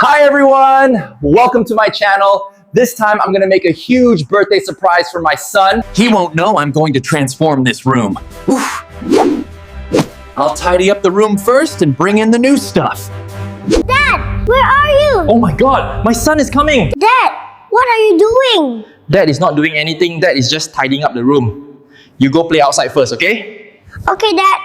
Hi everyone, welcome to my channel. This time I'm gonna make a huge birthday surprise for my son. He won't know I'm going to transform this room. Oof. I'll tidy up the room first and bring in the new stuff. Dad, where are you? Oh my God, my son is coming. Dad, what are you doing? Dad is not doing anything, Dad is just tidying up the room. You go play outside first, okay? Okay, Dad.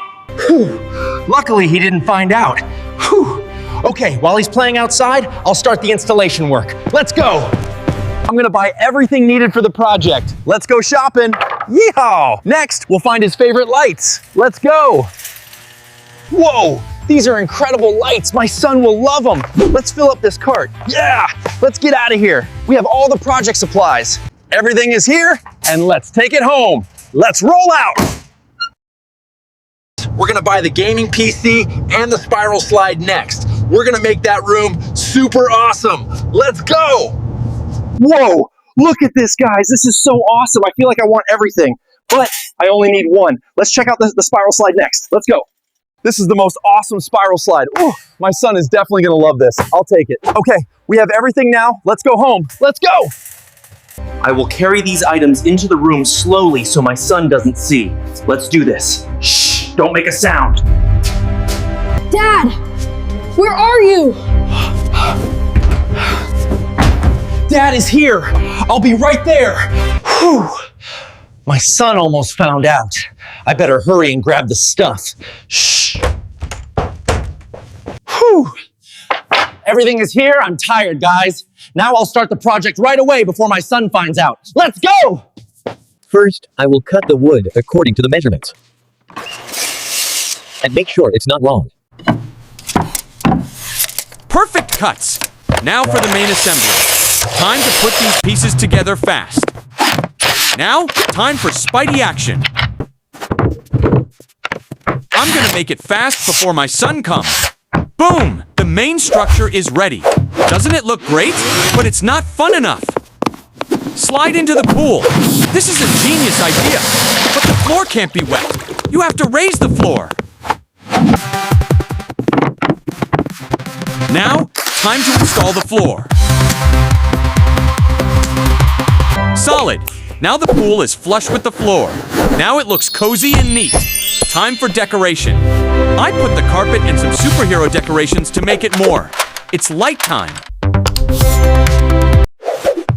Whew. Luckily he didn't find out. Whew. Okay, while he's playing outside, I'll start the installation work. Let's go. I'm gonna buy everything needed for the project. Let's go shopping. Yeehaw! Next, we'll find his favorite lights. Let's go. Whoa, these are incredible lights. My son will love them. Let's fill up this cart. Yeah, let's get out of here. We have all the project supplies. Everything is here, and let's take it home. Let's roll out. We're gonna buy the gaming PC and the spiral slide next. We're gonna make that room super awesome. Let's go. Whoa, look at this, guys. This is so awesome. I feel like I want everything, but I only need one. Let's check out the spiral slide next. Let's go. This is the most awesome spiral slide. Ooh, my son is definitely gonna love this. I'll take it. Okay, we have everything now. Let's go home. Let's go. I will carry these items into the room slowly so my son doesn't see. Let's do this. Shh, don't make a sound. Dad, where are you? Dad is here. I'll be right there. Whew. My son almost found out. I better hurry and grab the stuff. Shh. Whew. Everything is here. I'm tired, guys. Now I'll start the project right away before my son finds out. Let's go! First, I will cut the wood according to the measurements. And make sure it's not wrong. Perfect cuts! Now for the main assembly. Time to put these pieces together fast. Now, time for Spidey action. I'm gonna make it fast before my son comes. Boom! The main structure is ready. Doesn't it look great? But it's not fun enough. Slide into the pool. This is a genius idea. But the floor can't be wet. You have to raise the floor. Now, time to install the floor. Solid. Now the pool is flush with the floor. Now it looks cozy and neat. Time for decoration. I put the carpet and some superhero decorations to make it more. It's light time.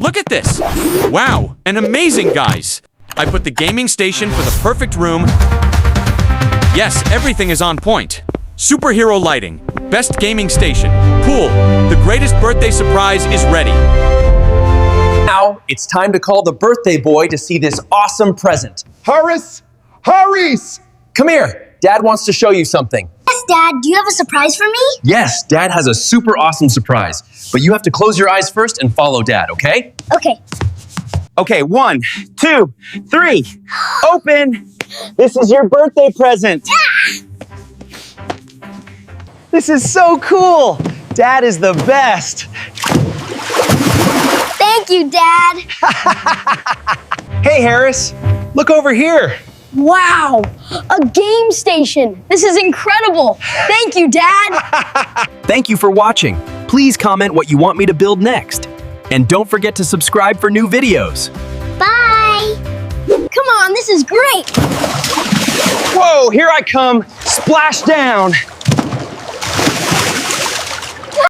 Look at this. Wow, an amazing, guys. I put the gaming station for the perfect room. Yes, everything is on point. Superhero lighting, best gaming station, pool. The greatest birthday surprise is ready. Now, it's time to call the birthday boy to see this awesome present. Horace! Horace! Come here. Dad wants to show you something. Yes, Dad. Do you have a surprise for me? Yes, Dad has a super awesome surprise. But you have to close your eyes first and follow Dad, okay? Okay. Okay, 1, 2, 3. Open! This is your birthday present. This is so cool. Dad is the best. Thank you, Dad. Hey, Harris, look over here. Wow, a game station. This is incredible. Thank you, Dad. Thank you for watching. Please comment what you want me to build next. And don't forget to subscribe for new videos. Bye. Come on, this is great. Whoa, here I come. Splash down.